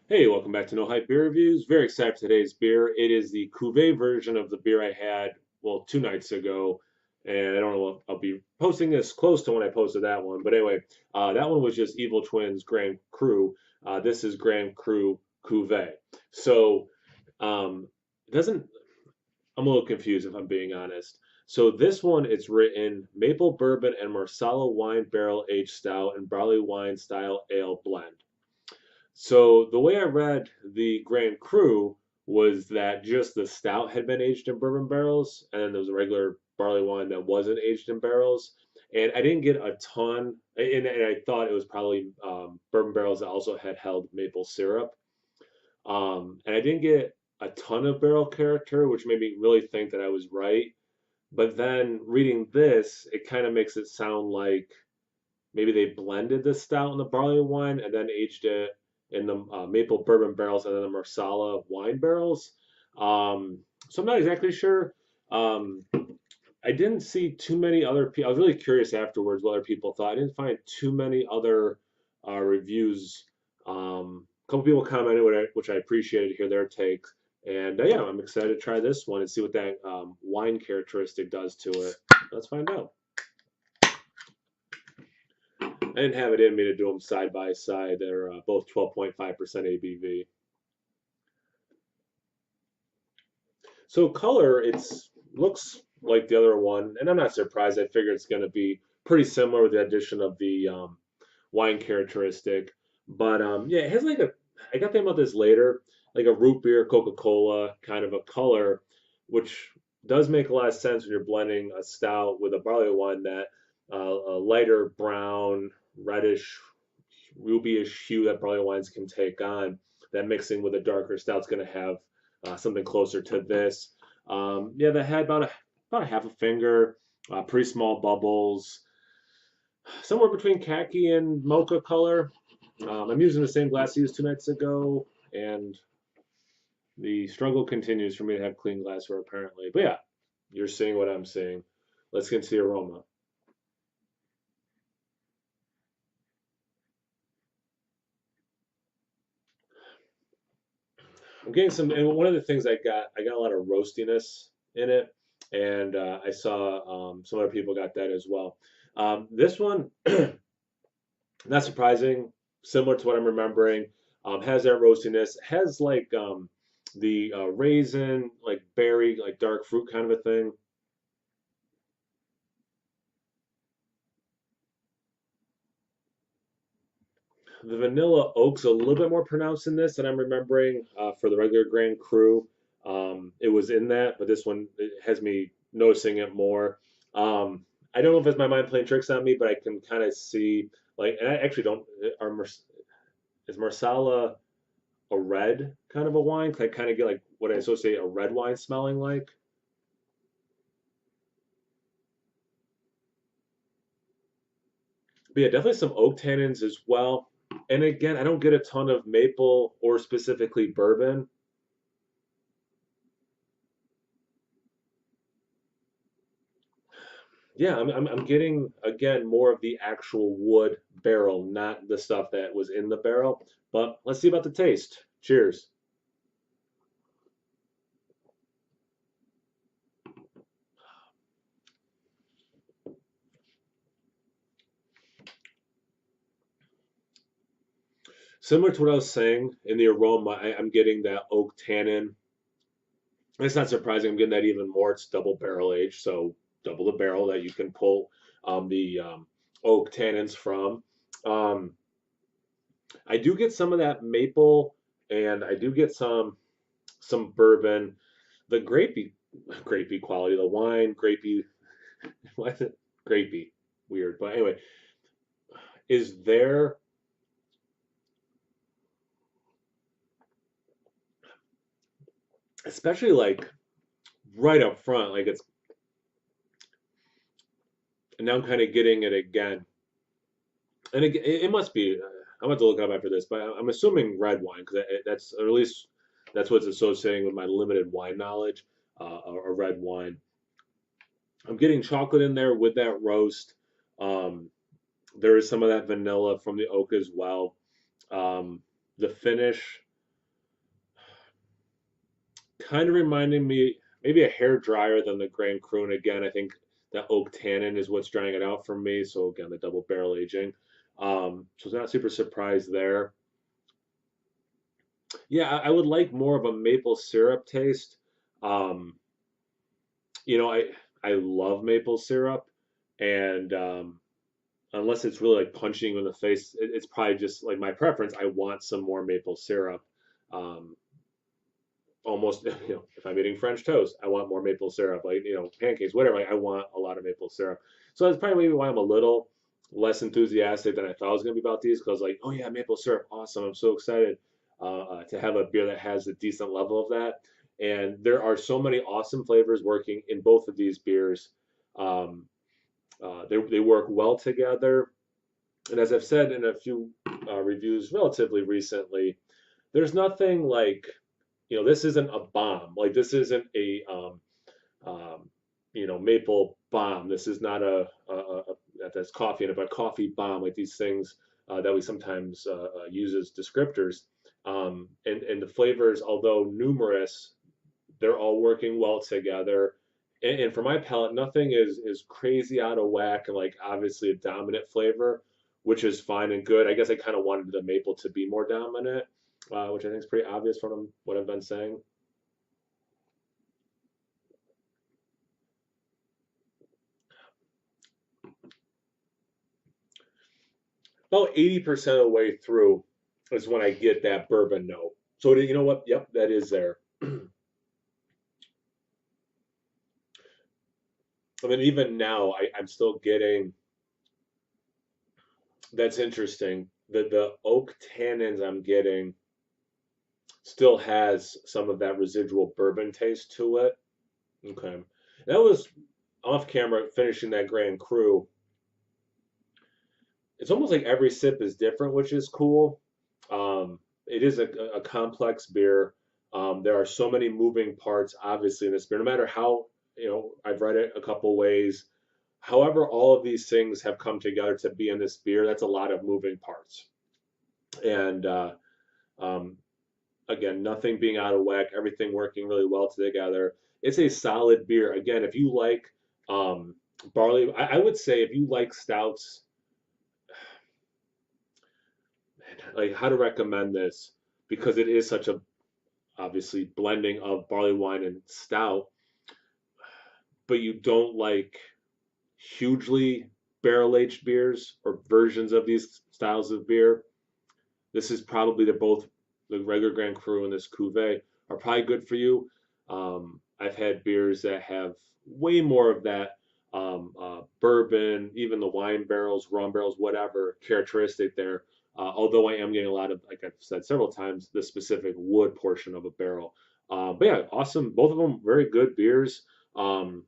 Hey, welcome back to No Hype Beer Reviews. Very excited for today's beer. It is the Cuvee version of the beer I had, well, 2 nights ago. And I don't know if I'll be posting this close to when I posted that one. But anyway, that one was just Evil Twins Grand Cru. This is Grand Cru Cuvée. So, it doesn't, I'm a little confused if I'm being honest. So this one, it's written maple bourbon and Marsala wine barrel aged stout and barley wine style ale blend. So the way I read the Grand Cru was that just the stout had been aged in bourbon barrels, and then there was a regular barley wine that wasn't aged in barrels. And I didn't get a ton, and I thought it was probably bourbon barrels that also had held maple syrup. And I didn't get a ton of barrel character, which made me really think that I was right. But then reading this, it kind of makes it sound like maybe they blended the stout and the barley wine and then aged it in the maple bourbon barrels and then the Marsala wine barrels. So I'm not exactly sure. Um, I didn't see too many other people. I was really curious afterwards what other people thought. I didn't find too many other reviews. A couple people commented, which I appreciated to hear their takes. And yeah, I'm excited to try this one and see what that wine characteristic does to it. Let's find out. I didn't have it in me to do them side by side. They're both 12.5% ABV. So color, it's looks like the other one, and I'm not surprised. I figure it's going to be pretty similar with the addition of the wine characteristic. But yeah, it has like a. I got to think about this later, like a root beer, Coca-Cola kind of a color, which does make a lot of sense when you're blending a stout with a barley wine that a lighter brown, reddish, rubyish hue that barley wines can take on. That mixing with a darker stout's going to have something closer to this. Yeah, that had about a half a finger, pretty small bubbles, somewhere between khaki and mocha color. I'm using the same glass I used 2 nights ago, and the struggle continues for me to have clean glassware apparently. But yeah, you're seeing what I'm seeing. Let's get to the aroma. I'm getting some, and one of the things I got a lot of roastiness in it, and I saw some other people got that as well. This one, not surprising, similar to what I'm remembering, has that roastiness, has like the raisin, like berry, like dark fruit kind of a thing. The vanilla oak's a little bit more pronounced in this than I'm remembering for the regular Grand Cru. It was in that, but this one it has me noticing it more. I don't know if it's my mind playing tricks on me, but I can kind of see like, and I actually don't. Is Marsala a red kind of a wine? 'Cause I kind of get like what I associate a red wine smelling like. But yeah, definitely some oak tannins as well. And again, I don't get a ton of maple or specifically bourbon. Yeah, I'm getting again more of the actual wood barrel, not the stuff that was in the barrel. But let's see about the taste. Cheers. Similar to what I was saying in the aroma, I'm getting that oak tannin. It's not surprising. I'm getting that even more. It's double barrel aged, so double the barrel that you can pull the oak tannins from. Um, I do get some of that maple, and I do get some bourbon. The grapey quality, the wine grapey. Why is it grapey? Weird, but anyway, is there, especially like right up front, like it's, and now I'm kind of getting it again, and it must be. I'm going to look it up after this, but I'm assuming red wine because that's, or at least that's what's associating with my limited wine knowledge. A red wine. I'm getting chocolate in there with that roast. Um, there is some of that vanilla from the oak as well. Um, the finish. kind of reminding me maybe a hair drier than the Grand Cru. And again, I think that oak tannin is what's drying it out for me. So again, the double barrel aging. So it's not super surprised there. Yeah, I would like more of a maple syrup taste. Um, you know, I love maple syrup, and unless it's really like punching you in the face, it's probably just like my preference. I want some more maple syrup. Um, almost, if I'm eating French toast, I want more maple syrup. Like, pancakes, whatever. Like, I want a lot of maple syrup. So that's probably maybe why I'm a little less enthusiastic than I thought I was gonna be about these. Because like, oh yeah, maple syrup, awesome! I'm so excited to have a beer that has a decent level of that. And there are so many awesome flavors working in both of these beers. Um, they work well together. And as I've said in a few reviews relatively recently, there's nothing like, this isn't a bomb. Like this isn't a um, maple bomb. This is not that's coffee in it, but coffee bomb. Like these things that we sometimes use as descriptors. And the flavors, although numerous, they're all working well together. And for my palate, nothing is crazy out of whack and like obviously a dominant flavor, which is fine and good. I guess I kind of wanted the maple to be more dominant, which I think is pretty obvious from what I've been saying. About 80% of the way through is when I get that bourbon note. So you know what? Yep, that is there. I mean, even now, I'm still getting. That's interesting. The oak tannins I'm getting still has some of that residual bourbon taste to it. Okay, that was off camera finishing that Grand Cru. It's almost like every sip is different, which is cool. It is a complex beer. There are so many moving parts, obviously, in this beer. No matter how, I've read it a couple ways. However, all of these things have come together to be in this beer. That's a lot of moving parts. And um, again, nothing being out of whack, everything working really well together. It's a solid beer. Again, if you like barley, I would say if you like stouts, like how to recommend this because it is such a obviously blending of barley wine and stout, but you don't like hugely barrel aged beers or versions of these styles of beer. This is probably they're both the regular Grand Cru and this Cuvee are probably good for you. I've had beers that have way more of that bourbon, even the wine barrels, rum barrels, whatever characteristic there. Although I am getting a lot of, like I've said several times, the specific wood portion of a barrel. But yeah, awesome. Both of them very good beers. Um,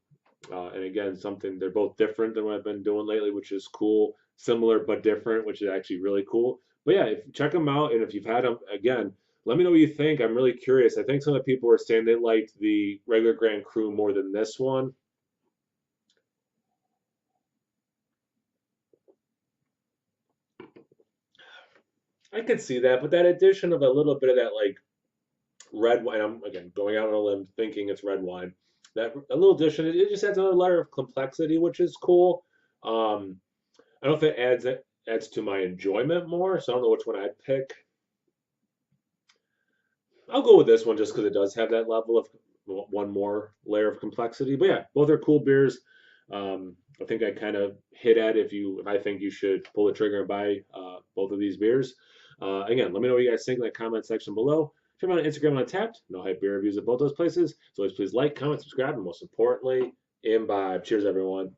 and again, something they're both different than what I've been doing lately, which is cool. Similar but different, which is actually really cool. But yeah, check them out, and if you've had them, again, let me know what you think. I'm really curious. I think some of the people were saying they liked the regular Grand Cru more than this one. I could see that, but that addition of a little bit of that like red wine, I'm again going out on a limb thinking it's red wine. That a little addition, it just adds another layer of complexity, which is cool. Um, I don't know if it adds to my enjoyment more, so I don't know which one I'd pick. I'll go with this one just because it does have that level of one more layer of complexity. But yeah, both are cool beers. I think I kind of hit at if I think you should pull the trigger and buy both of these beers. Again, let me know what you guys think in the comment section below. Check me out on Instagram and Untapped. No hype beer reviews at both those places. So always please like, comment, subscribe, and most importantly, imbibe. Cheers, everyone.